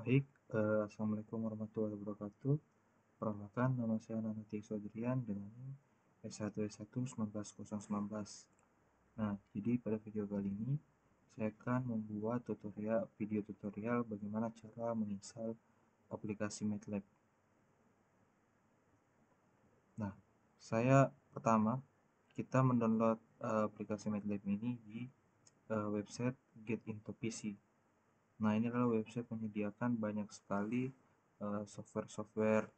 Baik, Assalamualaikum warahmatullahi wabarakatuh. Perkenalkan, nama saya Nanati Sodrian dengan NIM S1S1 19.019. Nah, jadi pada video kali ini saya akan membuat video tutorial bagaimana cara menginstal aplikasi MATLAB. Nah, kita mendownload aplikasi MATLAB ini di website Get Into PC. Nah, ini adalah website menyediakan banyak sekali software-software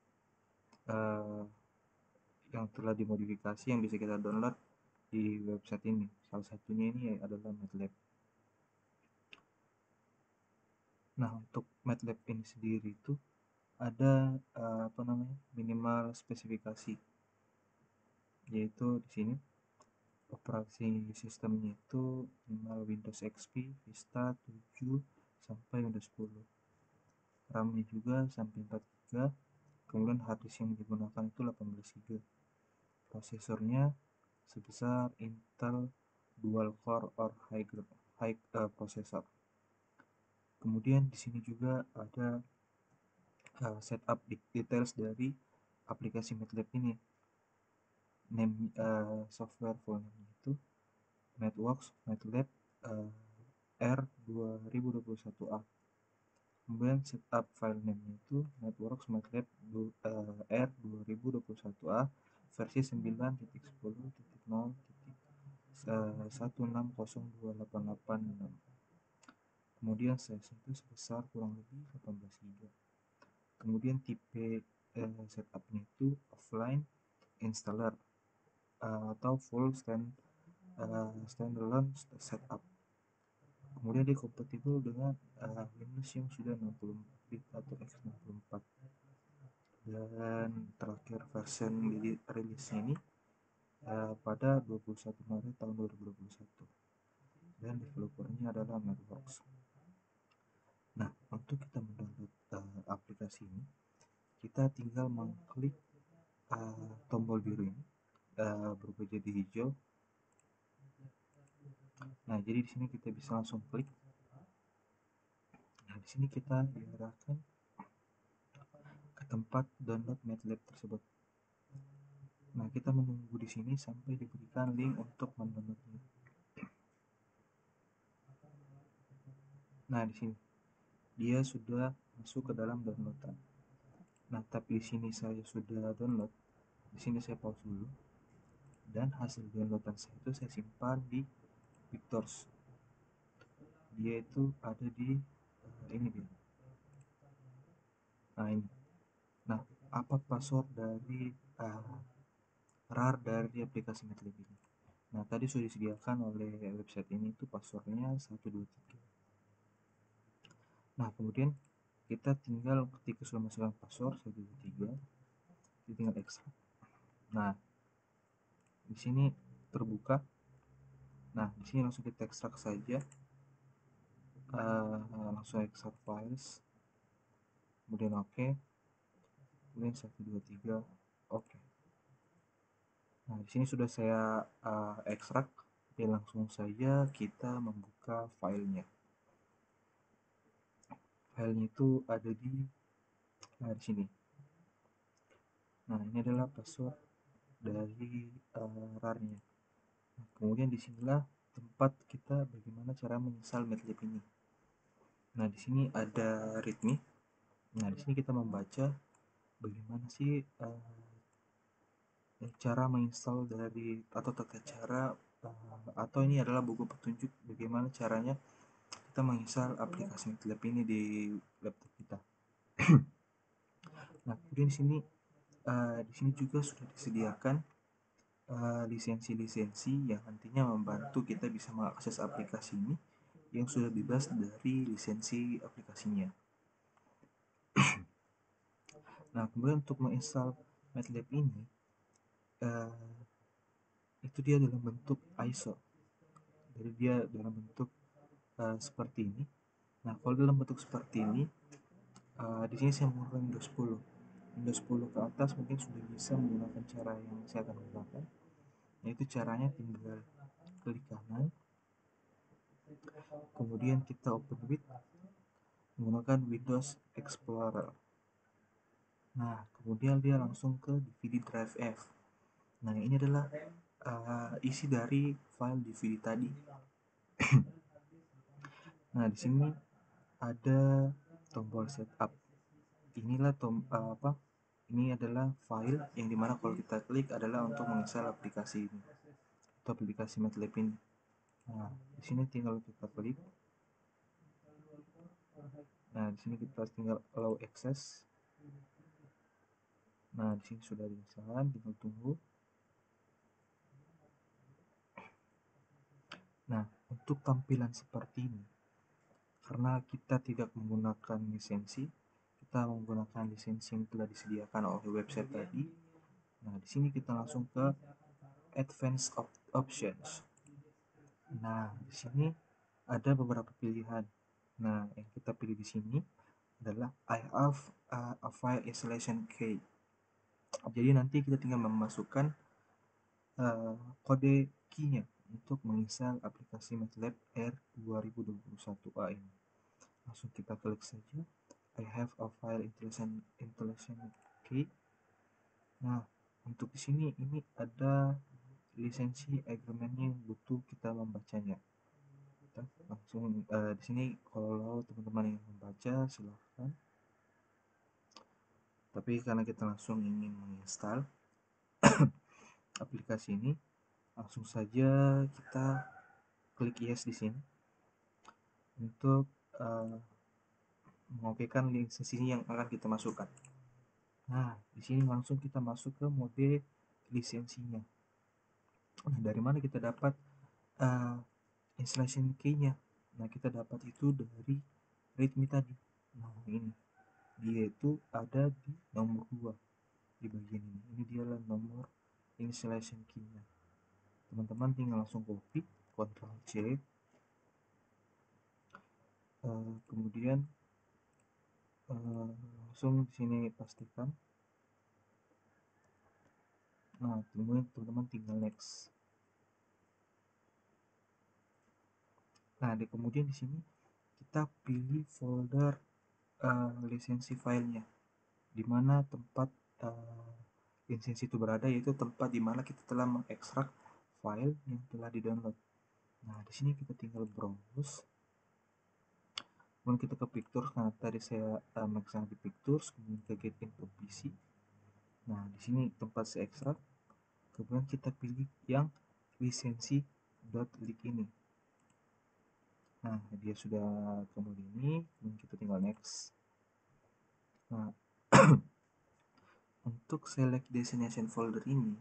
yang telah dimodifikasi yang bisa kita download di website ini. Salah satunya ini adalah MATLAB. Nah, untuk MATLAB ini sendiri itu ada minimal spesifikasi, yaitu di sini operasi sistemnya itu minimal Windows XP, Vista 7 sampai Windows 10. RAM-nya juga sampai 4 GB. Kemudian harddisk yang digunakan itu 18 GB. Prosesornya sebesar Intel Dual Core or High Processor. Kemudian di sini juga ada setup details dari aplikasi MATLAB ini. Software full name itu MathWorks MATLAB R 2021A. Kemudian setup file name itu MathWorks MATLAB R 2021A versi 9.10.0.1602886. Kemudian size itu sebesar kurang lebih 18 GB. Kemudian tipe setupnya itu offline installer atau full standalone setup. Kemudian dia kompatibel dengan Windows yang sudah 64 bit atau x64. Dan terakhir version rilisnya ini pada 21 Maret tahun 2021. Dan developernya adalah MathWorks. Nah, untuk kita mendownload aplikasi ini, kita tinggal mengklik tombol biru ini berubah jadi hijau. Nah, jadi di sini kita bisa langsung klik. Nah, di sini kita diarahkan ke tempat download MATLAB tersebut. Nah, kita menunggu di sini sampai diberikan link untuk mendownloadnya. Nah, di sini dia sudah masuk ke dalam downloadan. Nah, tapi di sini saya sudah download. Di sini saya pause dulu. Dan hasil downloadan saya itu saya simpan di Pictors. Dia itu ada di ini dia. Nah, ini. Nah, apa password dari RAR dari aplikasi MATLAB ini? Nah, tadi sudah disediakan oleh website ini itu passwordnya 123. Nah, kemudian kita tinggal ketika sudah masukkan password 123, kita tinggal ekstrak. Nah, di sini terbuka. Nah, di sini langsung kita ekstrak saja. Langsung ekstrak files. Kemudian oke. Kemudian 123 oke. Nah, di sini sudah saya ekstrak. Jadi langsung saja kita membuka filenya. Filenya itu ada di sini. Nah, ini adalah password dari RAR-nya. Nah, kemudian disinilah tempat kita bagaimana cara menginstal MATLAB ini. Nah, di sini ada readme. Nah, di sini kita membaca bagaimana sih cara menginstal dari atau tata cara atau ini adalah buku petunjuk bagaimana caranya kita menginstal aplikasi MATLAB ini di laptop kita. Nah, kemudian di sini juga sudah disediakan lisensi-lisensi yang nantinya membantu kita bisa mengakses aplikasi ini yang sudah bebas dari lisensi aplikasinya. Nah, kemudian untuk menginstal MATLAB ini itu dia dalam bentuk ISO. Jadi dia dalam bentuk seperti ini. Nah, kalau dalam bentuk seperti ini, di sini saya menggunakan Windows 10. Windows 10 ke atas mungkin sudah bisa menggunakan cara yang saya akan gunakan, yaitu caranya tinggal klik kanan, kemudian kita open with. menggunakan Windows Explorer. Nah, kemudian dia langsung ke DVD drive F. Nah, ini adalah isi dari file DVD tadi. Nah, di sini ada tombol setup. Inilah ini adalah file yang dimana kalau kita klik adalah untuk menginstal aplikasi ini atau aplikasi MATLAB ini. Nah, di sini tinggal kita klik. Nah, di sini kita tinggal allow access. Nah, di sini sudah diinstal, tinggal tunggu. Nah, untuk tampilan seperti ini, karena kita tidak menggunakan lisensi, kita menggunakan lisensi yang telah disediakan oleh website tadi. Nah, di sini kita langsung ke Advanced Options. Nah, di sini ada beberapa pilihan. Nah, yang kita pilih di sini adalah I have a file installation key. Jadi nanti kita tinggal memasukkan kode key-nya untuk menginstal aplikasi MATLAB R2021A ini. Langsung kita klik saja I have a file installation key. Nah, untuk di sini ini ada lisensi agreement-nya yang butuh kita membacanya. Kita langsung di sini kalau teman-teman yang membaca silahkan. Tapi karena kita langsung ingin menginstal aplikasi ini, langsung saja kita klik yes di sini untuk mengokekan lisensi yang akan kita masukkan. Nah, di sini langsung kita masuk ke mode lisensinya. Nah, dari mana kita dapat installation key-nya? Nah, kita dapat itu dari readme tadi. Nah, ini dia itu ada di nomor 2 di bagian ini. Ini dia nomor installation key-nya. Teman-teman tinggal langsung copy, Ctrl C, kemudian langsung di sini pastikan. Nah, kemudian teman-teman tinggal next. Nah, kemudian di sini kita pilih folder lisensi filenya, di mana tempat lisensi itu berada, yaitu tempat di mana kita telah mengekstrak file yang telah di-download. Nah, di sini kita tinggal browse. Kemudian kita ke Pictures, karena tadi saya mengekstrak di Pictures, kemudian ke Get Info PC. Nah, di sini tempat saya ekstrak. Kemudian kita pilih yang lisensi.lik ini. Nah, dia sudah kemudian ini, kemudian kita tinggal next. Nah, untuk select destination folder ini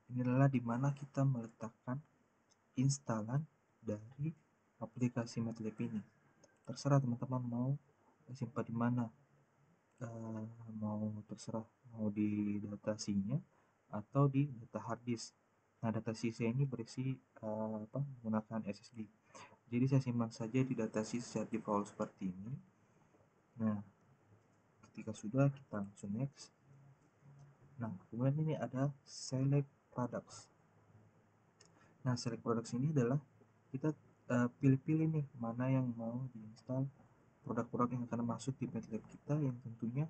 adalah dimana kita meletakkan instalan dari aplikasi MATLAB ini. Terserah teman-teman mau simpan di mana, mau terserah mau di data C-nya atau di data hard disk. Nah, data C saya ini berisi menggunakan SSD. Jadi saya simpan saja di data C secara default seperti ini. Nah, ketika sudah kita langsung next. Nah, kemudian ini ada select products. Nah, select products ini adalah kita pilih-pilih nih mana yang mau diinstal, produk-produk yang akan masuk di MATLAB kita yang tentunya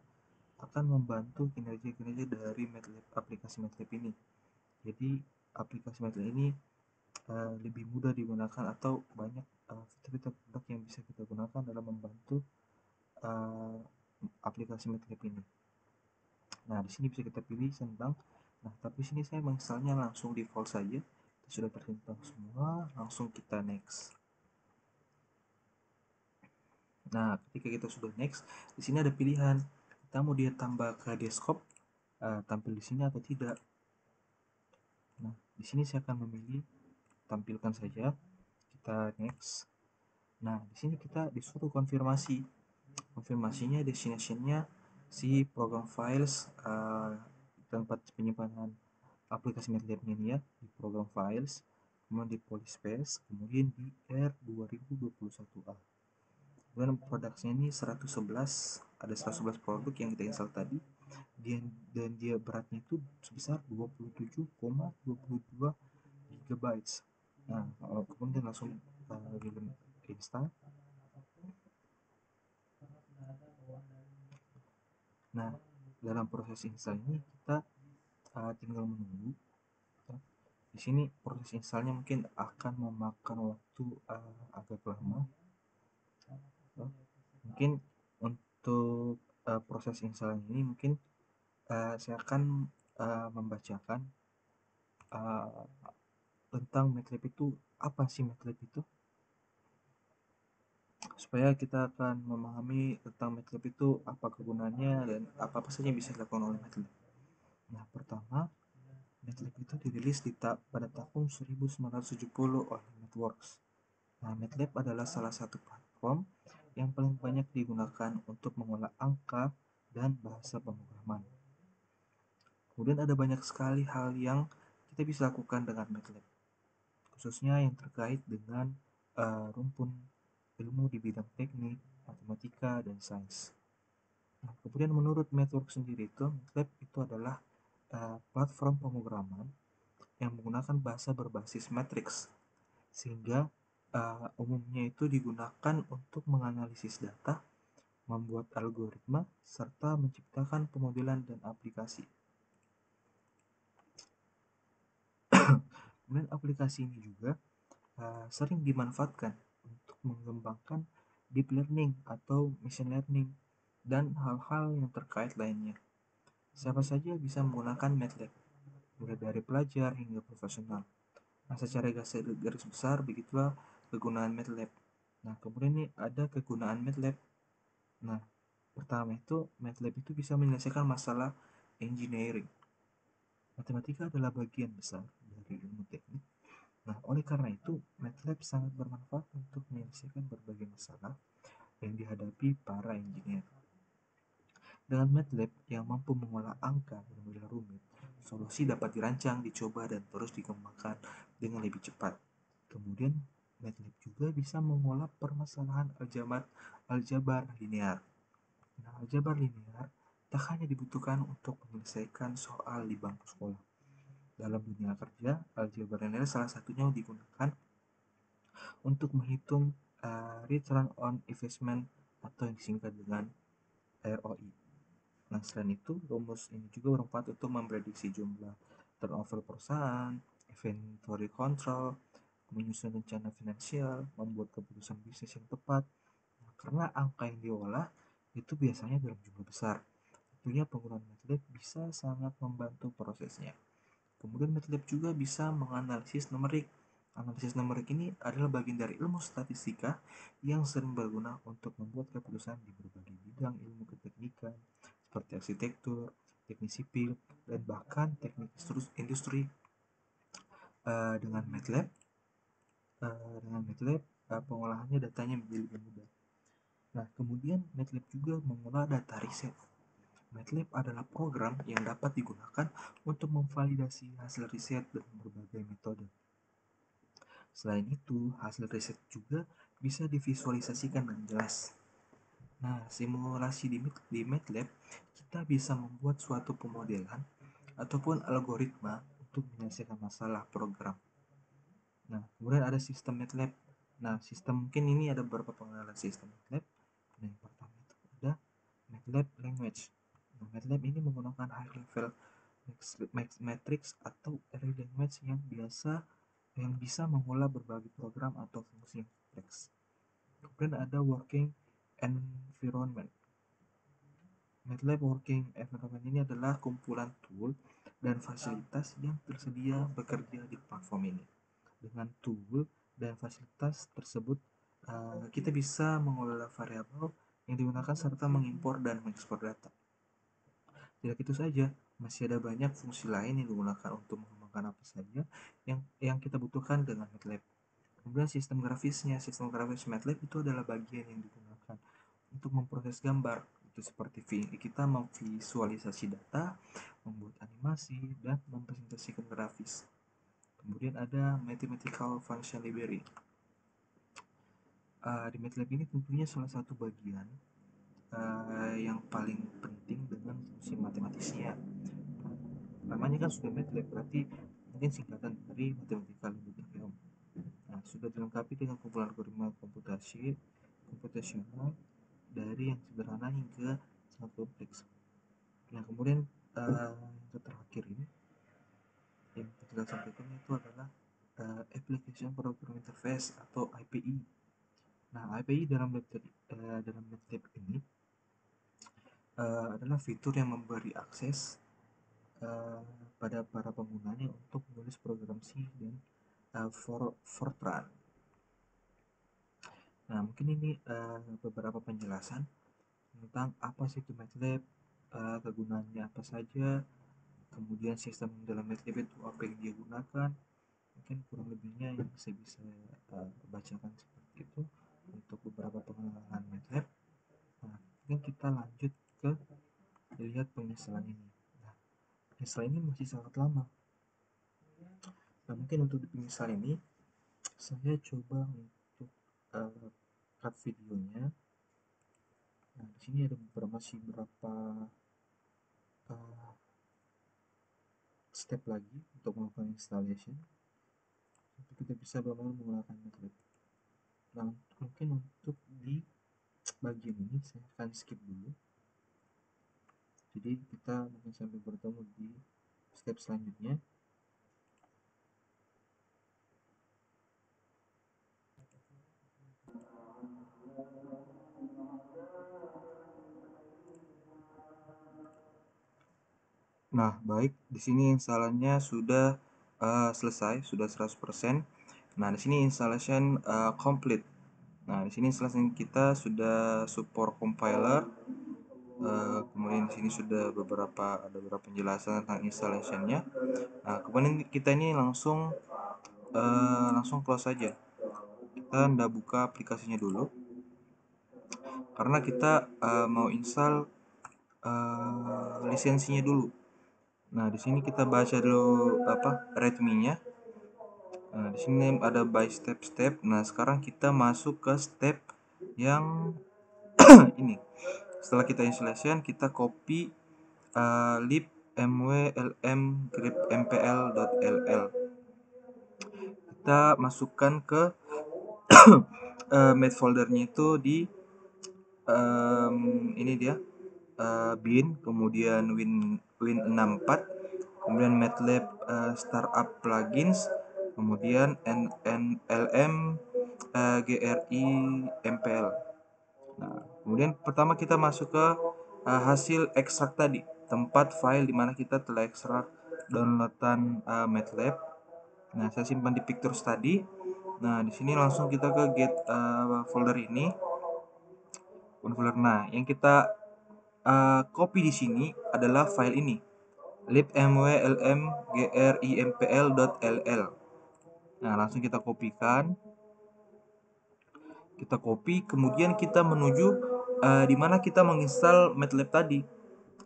akan membantu kinerja-kinerja dari MATLAB, aplikasi MATLAB ini. Jadi aplikasi MATLAB ini lebih mudah digunakan atau banyak fitur-fitur produk yang bisa kita gunakan dalam membantu aplikasi MATLAB ini. Nah, di sini bisa kita pilih tentang. Nah, tapi sini saya menginstalnya langsung default saja. Sudah tersimpan semua, langsung kita next. Nah, ketika kita sudah next, di sini ada pilihan kita mau dia tambah ke desktop, tampil di sini atau tidak. Nah, di sini saya akan memilih tampilkan saja. Kita next. Nah, di sini kita disuruh konfirmasi. Konfirmasinya destinationnya si program files, tempat penyimpanan aplikasi MATLAB ini ya, di program files, kemudian di polyspace, kemudian di R2021A. Kemudian produknya ini 111, ada 111 produk yang kita install tadi, dan dia beratnya itu sebesar 27,22 GB. Nah, kemudian langsung install. Nah, dalam proses install ini kita tinggal menunggu. Di sini proses installnya mungkin akan memakan waktu agak lama. Mungkin untuk proses install ini mungkin saya akan membacakan uh, tentang MATLAB itu. Apa sih MATLAB itu? Supaya kita akan memahami tentang MATLAB itu, apa kegunaannya dan apa saja yang bisa dilakukan oleh MATLAB. Nah, pertama, MATLAB itu dirilis pada tahun 1970 oleh MathWorks. Nah, MATLAB adalah salah satu platform yang paling banyak digunakan untuk mengolah angka dan bahasa pemrograman. Kemudian ada banyak sekali hal yang kita bisa lakukan dengan MATLAB, khususnya yang terkait dengan rumpun ilmu di bidang teknik, matematika, dan sains. Nah, kemudian menurut MathWorks sendiri itu, MATLAB itu adalah platform pemrograman yang menggunakan bahasa berbasis matriks, sehingga umumnya itu digunakan untuk menganalisis data, membuat algoritma, serta menciptakan pemodelan dan aplikasi. Kemudian aplikasi ini juga sering dimanfaatkan untuk mengembangkan deep learning atau machine learning dan hal-hal yang terkait lainnya. Siapa saja bisa menggunakan MATLAB, mulai dari pelajar hingga profesional. Nah, secara garis besar begitulah kegunaan MATLAB. Nah, kemudian ini ada kegunaan MATLAB. Nah, pertama itu MATLAB itu bisa menyelesaikan masalah engineering. Matematika adalah bagian besar dari ilmu teknik. Nah, oleh karena itu, MATLAB sangat bermanfaat untuk menyelesaikan berbagai masalah yang dihadapi para engineer. Dengan MATLAB yang mampu mengolah angka dan model rumit, solusi dapat dirancang, dicoba, dan terus dikembangkan dengan lebih cepat. Kemudian, MATLAB juga bisa mengolah permasalahan aljabar linear. Nah, aljabar linear tak hanya dibutuhkan untuk menyelesaikan soal di bangku sekolah. Dalam dunia kerja, aljabar linear salah satunya digunakan untuk menghitung return on investment atau yang disingkat dengan ROI. Nah, selain itu, rumus ini juga bermanfaat untuk memprediksi jumlah turnover perusahaan, inventory control, menyusun rencana finansial, membuat keputusan bisnis yang tepat. Nah, karena angka yang diolah itu biasanya dalam jumlah besar. Tentunya penggunaan MATLAB bisa sangat membantu prosesnya. Kemudian MATLAB juga bisa menganalisis numerik. Analisis numerik ini adalah bagian dari ilmu statistika yang sering berguna untuk membuat keputusan di berbagai bidang ilmu keteknikan seperti arsitektur, teknik sipil, dan bahkan teknik industri. Dengan MATLAB, pengolahannya datanya menjadi lebih mudah. Nah, kemudian MATLAB juga mengolah data riset. MATLAB adalah program yang dapat digunakan untuk memvalidasi hasil riset dengan berbagai metode. Selain itu, hasil riset juga bisa divisualisasikan dengan jelas. Nah, simulasi di MATLAB, kita bisa membuat suatu pemodelan ataupun algoritma untuk menyelesaikan masalah program. Nah, kemudian ada sistem MATLAB. Nah, sistem mungkin ini ada beberapa pengenalan sistem MATLAB. Nah, yang pertama itu ada MATLAB language. Nah, MATLAB ini menggunakan high level matrix atau array language yang bisa mengolah berbagai program atau fungsi yang kompleks. Kemudian ada working environment. MATLAB working environment ini adalah kumpulan tool dan fasilitas yang tersedia bekerja di platform ini. Dengan tool dan fasilitas tersebut, kita bisa mengolah variabel yang digunakan serta mengimpor dan mengekspor data. Tidak itu saja, masih ada banyak fungsi lain yang digunakan untuk mengembangkan apa saja yang kita butuhkan dengan MATLAB. Kemudian sistem grafis MATLAB itu adalah bagian yang digunakan untuk memproses gambar. Itu seperti kita memvisualisasi data, membuat animasi, dan mempresentasikan grafis. Kemudian ada Mathematical Function Library. Di MATLAB ini tentunya salah satu bagian yang paling penting dengan fungsi matematisnya. Namanya kan sudah MATLAB, berarti mungkin singkatan dari Mathematical Laboratorium. Nah, sudah dilengkapi dengan kumpulan algoritma komputasional dari yang sederhana hingga sangat kompleks. Nah, kemudian yang terakhir ini yang kita sampaikan itu adalah Application Program Interface atau API. Nah, API dalam MATLAB ini adalah fitur yang memberi akses pada para penggunanya untuk menulis program C dan Fortran. Nah, mungkin ini beberapa penjelasan tentang apa sih itu MATLAB, kegunaannya apa saja, kemudian sistem dalam MATLAB itu apa yang dia gunakan. Mungkin kurang lebihnya yang saya bisa bacakan seperti itu untuk beberapa pengenalan MATLAB. Nah, mungkin kita lanjut ke lihat penginstalan ini. Nah, penginstalan ini masih sangat lama. Nah, mungkin untuk di penginstalan ini saya coba untuk cut videonya. Nah, di sini ada beberapa step lagi untuk melakukan installation. Kita bisa benar-benar menggunakan MATLAB. Nah, mungkin untuk di bagian ini saya akan skip dulu. Jadi kita mungkin sampai bertemu di step selanjutnya. Nah, baik, di sini instalannya sudah selesai, sudah 100%. Nah, di sini installation complete. Nah, di sini installation kita sudah support compiler. Kemudian di sini sudah ada beberapa penjelasan tentang installationnya. Nah, kemudian kita ini langsung close saja. Kita ndak buka aplikasinya dulu karena kita mau install lisensinya dulu. Nah, di sini kita baca dulu readme-nya. Nah, di sini ada by step. Nah, sekarang kita masuk ke step yang ini. Setelah kita installation, kita copy lib mw.lm grep mpl.ll. Kita masukkan ke mate foldernya itu di ini dia bin, kemudian win64, kemudian MATLAB startup plugins, kemudian lm gri mpl. Nah, kemudian pertama kita masuk ke hasil ekstrak tadi, tempat file dimana kita telah ekstrak downloadan MATLAB. Nah, saya simpan di pictures tadi. Nah, di sini langsung kita ke get folder ini. Folder. Nah, yang kita copy di sini adalah file ini, libmw.lm.grimpl.ll. Nah, langsung kita kopikan. Kita copy, kemudian kita menuju di mana kita menginstal MATLAB tadi.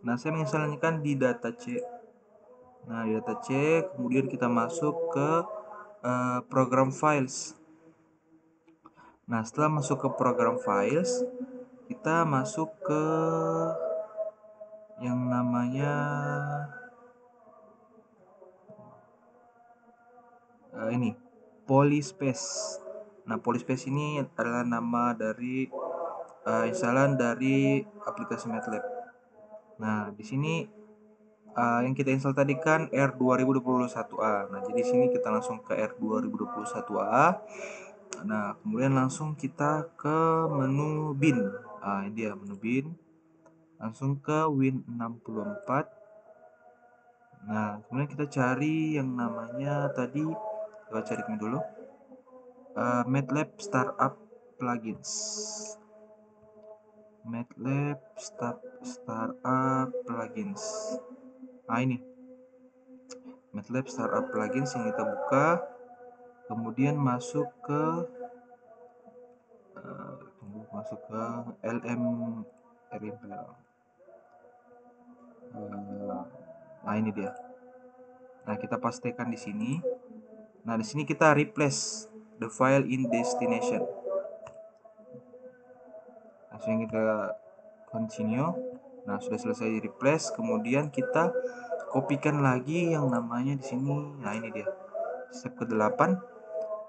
Nah, saya menginstalkan di data C. Nah, di data C, kemudian kita masuk ke program files. Nah, setelah masuk ke program files, kita masuk ke yang namanya ini Polyspace. Nah, Polyspace ini adalah nama dari instalan dari aplikasi MATLAB. Nah, di sini yang kita install tadi kan R2021A. Nah, jadi sini kita langsung ke R2021A. Nah, kemudian langsung kita ke menu bin. Ini dia menu bin. Langsung ke Win64. Nah, kemudian kita cari yang namanya tadi, kita cari dulu MATLAB Startup Plugins. MATLAB Startup Plugins. Nah, ini MATLAB Startup Plugins yang kita buka, kemudian masuk ke lm grimpl. Nah, ini dia. Nah, kita pastikan di sini. Nah, di sini kita replace the file in destination. Langsung kita continue. Nah, sudah selesai di replace, kemudian kita kopikan lagi yang namanya di sini. Nah, ini dia. Step ke-8,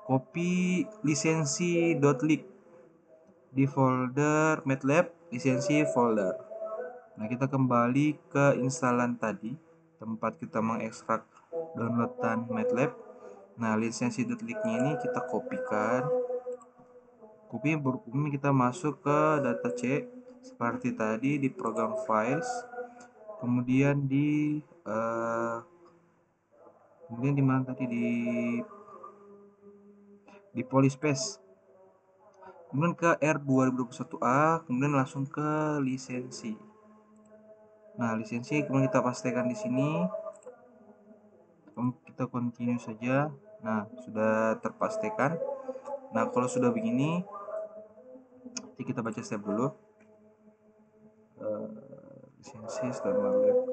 copy lisensi.lib di folder MATLAB lisensi folder. Nah, kita kembali ke instalan tadi, tempat kita mengekstrak downloadan MATLAB. Nah, lisensi.ly-nya ini kita kopikan. Kopi berhubung kita masuk ke data C seperti tadi di program files, kemudian di mana tadi di polyspace, kemudian ke R2021A, kemudian langsung ke lisensi. Nah, lisensi kemudian kita pastikan di sini, kita continue saja. Nah, sudah terpastikan. Nah, kalau sudah begini, nanti kita baca step dulu. Lisensi standar lab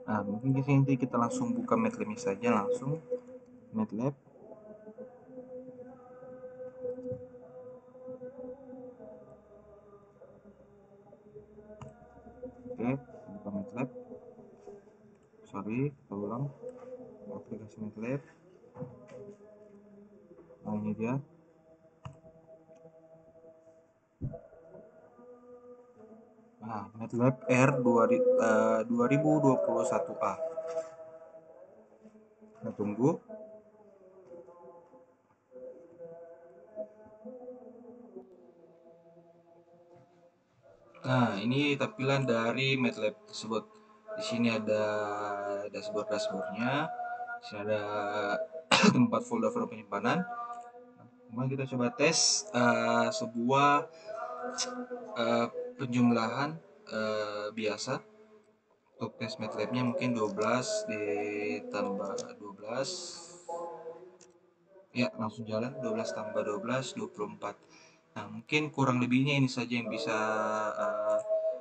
kemudian nah, mungkin di sini kita langsung buka MATLAB saja, langsung MATLAB. Oke, buka MATLAB. Kita ulang aplikasi MATLAB. Nah, ini dia. Nah, MATLAB R2021A. Kita tunggu. Nah, ini tampilan dari MATLAB tersebut. Di sini ada dashboardnya. Di sini ada tempat folder penyimpanan. Kemudian kita coba tes sebuah penjumlahan biasa. Untuk tes MATLAB-nya mungkin 12 ditambah 12. Ya, langsung jalan. 12 tambah 12, 24. Nah, mungkin kurang lebihnya ini saja yang bisa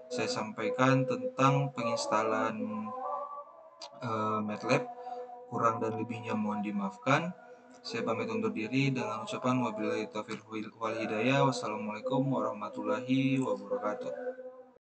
saya sampaikan tentang penginstalan MATLAB. Kurang dan lebihnya mohon dimaafkan. Saya pamit undur diri dengan ucapan wabillahi taufiq wal hidayah. Wassalamualaikum warahmatullahi wabarakatuh.